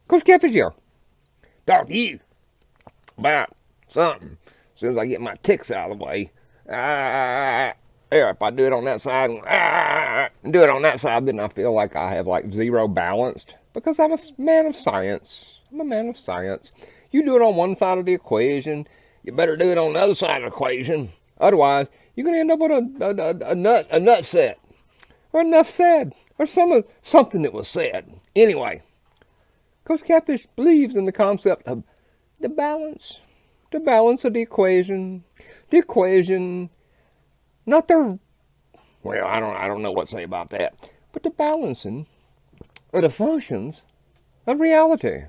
Kosher Catfish here. Talk to you about something. As soon as I get my ticks out of the way. If I do it on that side, do it on that side, then I feel like I have like zero balanced. Because I'm a man of science. I'm a man of science. You do it on one side of the equation, you better do it on the other side of the equation. Otherwise, you're going to end up with a nut set. Or enough said. Or something that was said. Anyway, Kosher Catfish believes in the concept of the balance. The balance of the equation. The equation, not the, well, I don't know what to say about that. But the balancing of the functions of reality.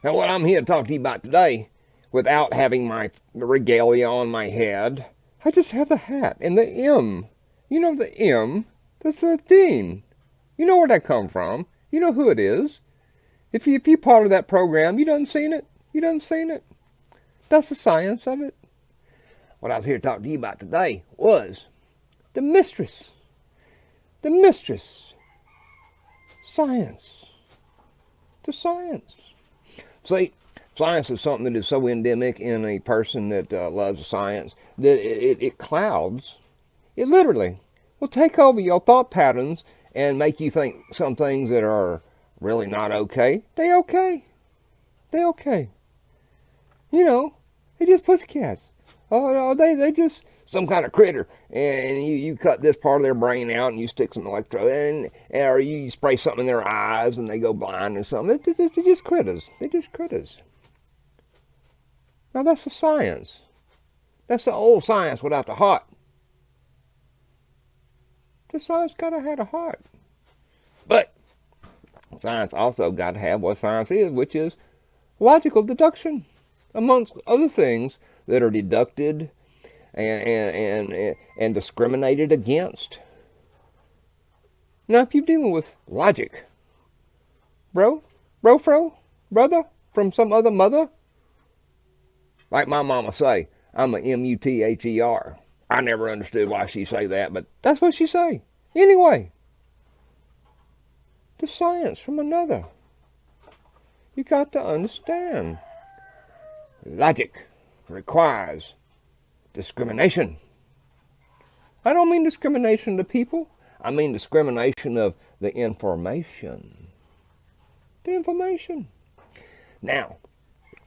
Now, what I'm here to talk to you about today, without having my regalia on my head, I just have the hat and the M. You know the M, the 13. You know where that come from. You know who it is. If you're part of that program, you done seen it. You done seen it. That's the science of it. What I was here to talk to you about today was the Mistress Science. The science. See, science is something that is so endemic in a person that loves science that it clouds. It literally will take over your thought patterns and make you think some things that are really not okay. They okay. You know, they just pussycats. Oh, they just some kind of critter. And you cut this part of their brain out and you stick some electrode or you spray something in their eyes and they go blind or something. They're just critters. They're just critters. Now that's the science. That's the old science without the heart. The science gotta have a heart. But science also gotta have what science is, which is logical deduction, amongst other things that are deducted and discriminated against. Now, if you're dealing with logic, brother, from some other mother, like my mama say, I'm a M-U-T-H-E-R. I never understood why she say that, but that's what she say. Anyway, the science from another. You got to understand. Logic requires discrimination. I don't mean discrimination of people. I mean discrimination of the information. The information. Now,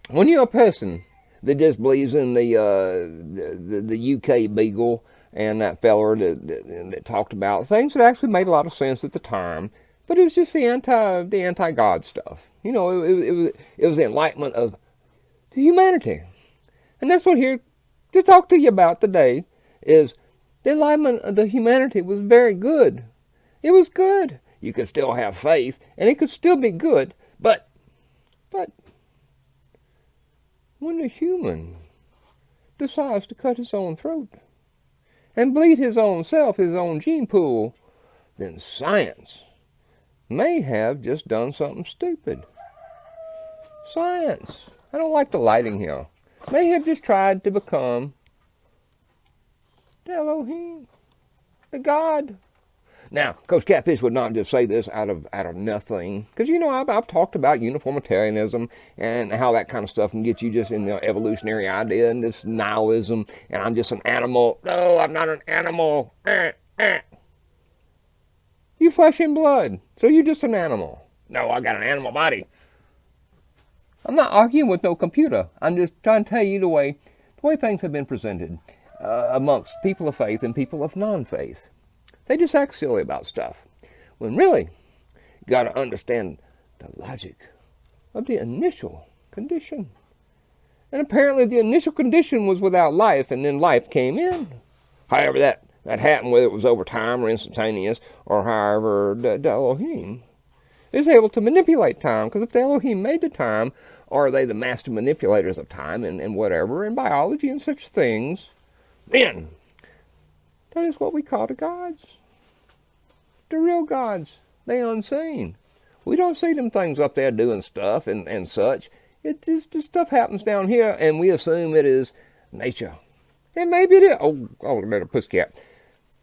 when you're a person that just believes in the UK Beagle and that feller that talked about things that actually made a lot of sense at the time, but it was just the anti-God stuff. You know, it was the enlightenment of the humanity. And that's what here to talk to you about today is the enlightenment of the humanity was very good. It was good. You could still have faith, and it could still be good, but when the human decides to cut his own throat and bleed his own self, his own gene pool, then science may have just done something stupid. Science, I don't like the lighting here, may have just tried to become the Elohim, the God. Now, Kosher Catfish would not just say this out of nothing, because you know I've talked about uniformitarianism and how that kind of stuff can get you just in the evolutionary idea and this nihilism, and I'm just an animal. No, I'm not an animal. You flesh and blood, so you're just an animal. No, I got an animal body. I'm not arguing with no computer. I'm just trying to tell you the way things have been presented amongst people of faith and people of non-faith. They just act silly about stuff. When really, you got to understand the logic of the initial condition. And apparently the initial condition was without life, and then life came in. However that happened, whether it was over time or instantaneous, or however the Elohim is able to manipulate time. Because if the Elohim made the time, are they the master manipulators of time and whatever, and biology and such things, then that is what we call the gods. The real gods. They unseen. We don't see them things up there doing stuff and such. This stuff happens down here, and we assume it is nature. And maybe it is. Oh, little pussycat.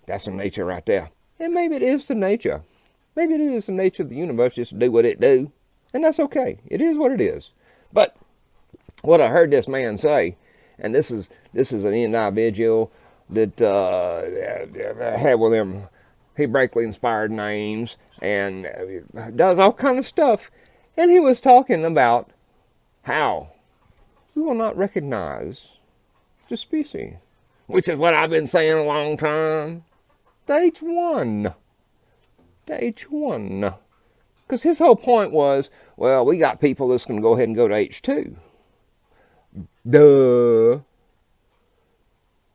That's some nature right there. And maybe it is the nature. Maybe it is the nature of the universe just to do what it do. And that's okay. It is what it is. But what I heard this man say, and this is an individual that had with them Hebraically inspired names and does all kind of stuff, and he was talking about how we will not recognize the species, which is what I've been saying a long time. The H1, the H1, because his whole point was, well, we got people that's going to go ahead and go to H2. Duh.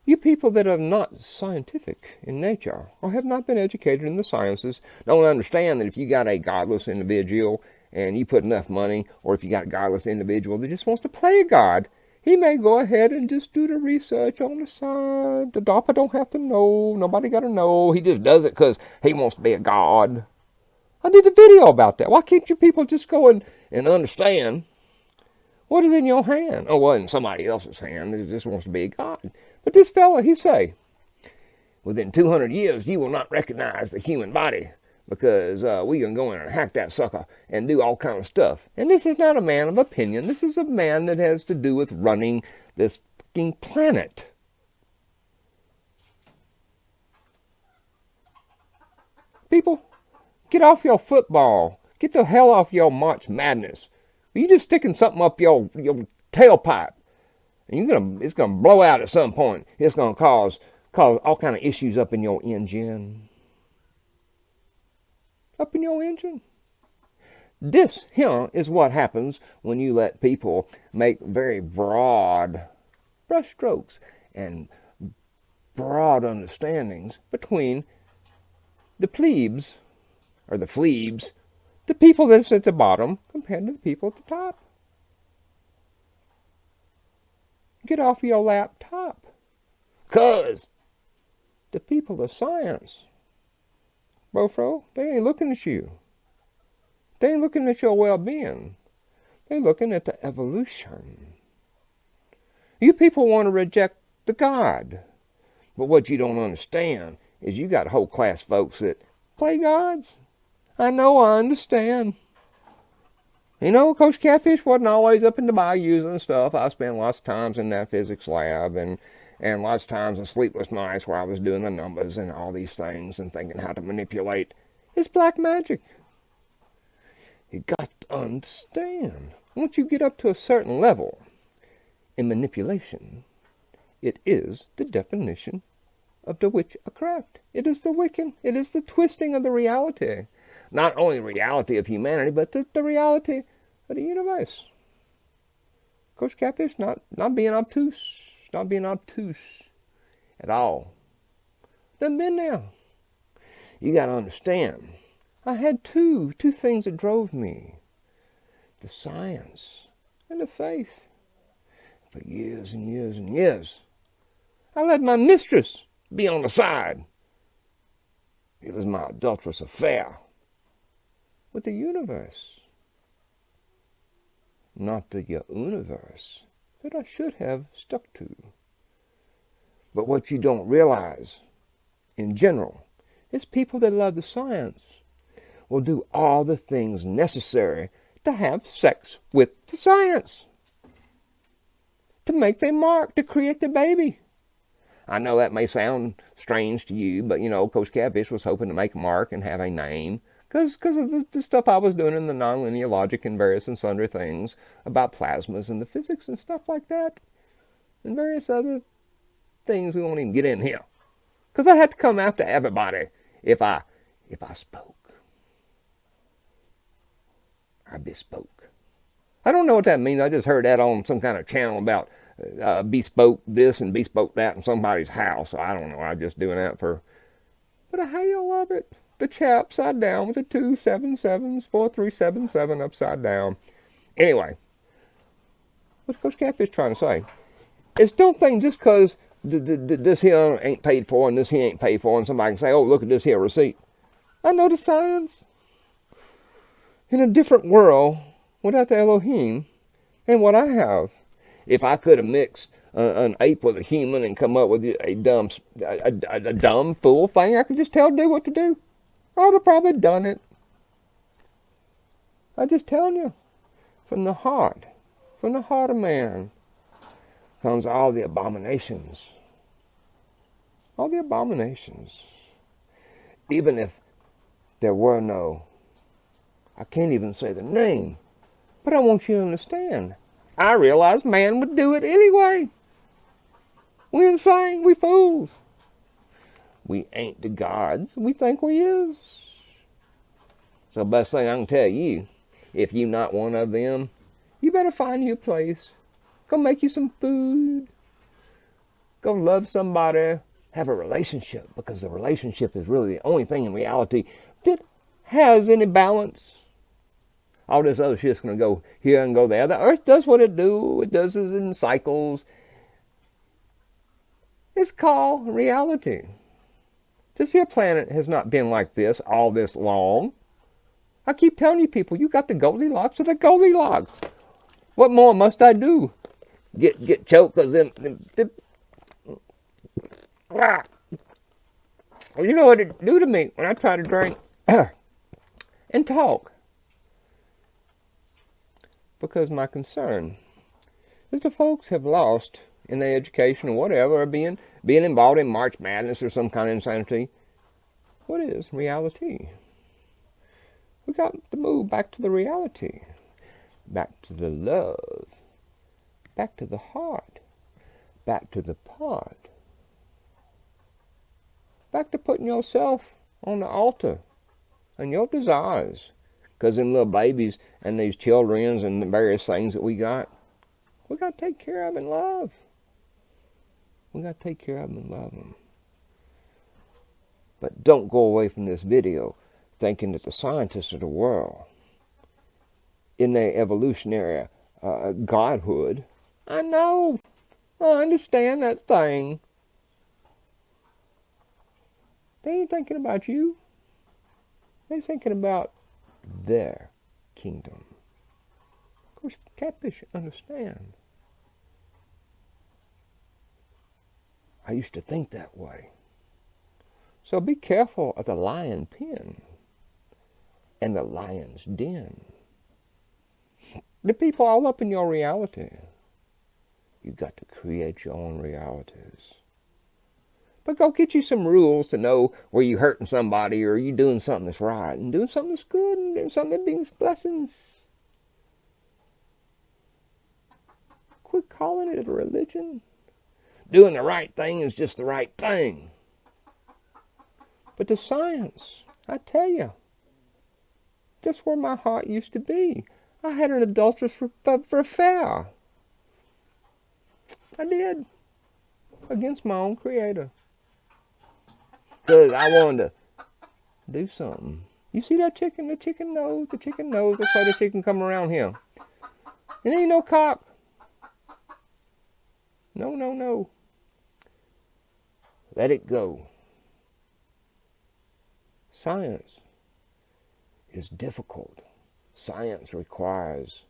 You people that are not scientific in nature or have not been educated in the sciences don't understand that if you got a godless individual and you put enough money, or if you got a godless individual that just wants to play a god, he may go ahead and just do the research on the side. The DARPA don't have to know. Nobody got to know. He just does it because he wants to be a god. I did a video about that. Why can't you people just go and understand what is in your hand? Oh, well, in somebody else's hand. He just wants to be a god. But this fella, he say, within 200 years, you will not recognize the human body because we can go in and hack that sucker and do all kind of stuff. And this is not a man of opinion. This is a man that has to do with running this fucking planet. People, get off your football. Get the hell off your March Madness. You just sticking something up your tailpipe. And it's gonna blow out at some point. It's gonna cause all kind of issues up in your engine. Up in your engine. This here is what happens when you let people make very broad brushstrokes and broad understandings between the plebes, or the fleebs, the people that sit at the bottom compared to the people at the top. Get off your laptop. Because the people of science, Bofro, they ain't looking at you. They ain't looking at your well-being. They're looking at the evolution. You people want to reject the God. But what you don't understand is you got a whole class of folks that play gods. I know, I understand. You know, Kosher Catfish wasn't always up in the bayous and stuff. I spent lots of times in that physics lab and lots of times in sleepless nights where I was doing the numbers and all these things and thinking how to manipulate. It's black magic. You got to understand. Once you get up to a certain level in manipulation, it is the definition of the witchcraft. It is the Wiccan. It is the twisting of the reality. Not only the reality of humanity, but the reality of the universe. Kosher Catfish, not being obtuse. Not being obtuse at all. Done been there. You got to understand. I had two things that drove me. The science and the faith. For years and years and years, I let my mistress be on the side. It was my adulterous affair with the universe. Not the universe that I should have stuck to. But what you don't realize, in general, is people that love the science will do all the things necessary to have sex with the science. To make their mark, to create the baby. I know that may sound strange to you, but you know, Kosher Catfish was hoping to make a mark and have a name because of the stuff I was doing in the nonlinear logic and various and sundry things about plasmas and the physics and stuff like that, and various other things we won't even get in here. Because I had to come after everybody if I spoke. I bespoke. I don't know what that means. I just heard that on some kind of channel about bespoke this and bespoke that in somebody's house. So I don't know. I'm just doing that for the hell of it. The chair upside down with the 277s, 4377 upside down. Anyway, what's Kosher Catfish trying to say? Is don't think just because this here ain't paid for and this here ain't paid for and somebody can say, oh, look at this here receipt. I know the science. In a different world, without the Elohim, and what I have. If I could have mixed an ape with a human and come up with a dumb fool thing, I could just tell it do what to do. I would have probably done it. I'm just telling you, from the heart of man, comes all the abominations. All the abominations. Even if there were no, I can't even say the name, but I want you to understand. I realize man would do it anyway. We insane, we fools. We ain't the gods we think we is. So the best thing I can tell you, if you not one of them, you better find you a place. Go make you some food. Go love somebody. Have a relationship, because the relationship is really the only thing in reality that has any balance. All this other shit's going to go here and go there. The earth does what it do. It does it in cycles. It's called reality. This here planet has not been like this all this long. I keep telling you people, you got the Goldilocks of the Goldilocks. What more must I do? Get choked because you know what it do to me when I try to drink and talk? Because my concern is the folks have lost in their education or whatever, or being involved in March Madness or some kind of insanity. What is reality? We got to move back to the reality, back to the love, back to the heart, back to the part. Back to putting yourself on the altar and your desires. Because them little babies and these children and the various things that we got to take care of and love. We got to take care of them and love them. But don't go away from this video thinking that the scientists of the world, in their evolutionary godhood, I know, I understand that thing. They ain't thinking about you. They're thinking about their kingdom. Of course, catfish understand. I used to think that way. So be careful of the lion pen and the lion's den. The people all up in your reality. You got to create your own realities. But go get you some rules to know where you're hurting somebody or you doing something that's right and doing something that's good and doing something that brings blessings. Quit calling it a religion. Doing the right thing is just the right thing. But the science, I tell you, that's where my heart used to be. I had an adulterous affair. I did. Against my own creator. Because I wanted to do something. You see that chicken? The chicken knows. The chicken knows. That's why the chicken come around here. It ain't no cock. No, no, no. Let it go. Science is difficult. Science requires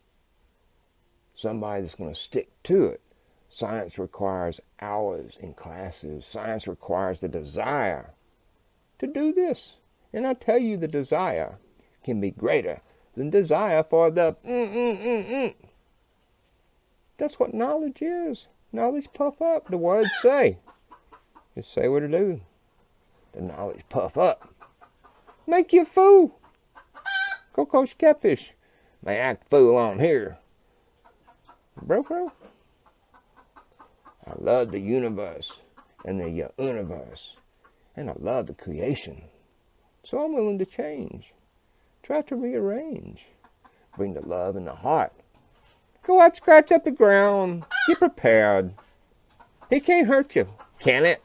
somebody that's going to stick to it. Science requires hours in classes. Science requires the desire to do this. And I tell you, the desire can be greater than desire for the That's what knowledge is. Knowledge puff up. The words say. Just say what to do. The knowledge puff up. Make you a fool. Go Kosher Catfish. May act fool on here. Bro. I love the universe and the universe. And I love the creation. So I'm willing to change. Try to rearrange. Bring the love in the heart. Go out, scratch up the ground. Get prepared. It can't hurt you, can it?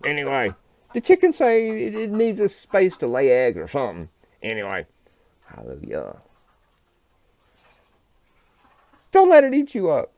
Anyway, the chickens say it needs a space to lay eggs or something. Anyway, hallelujah. Don't let it eat you up.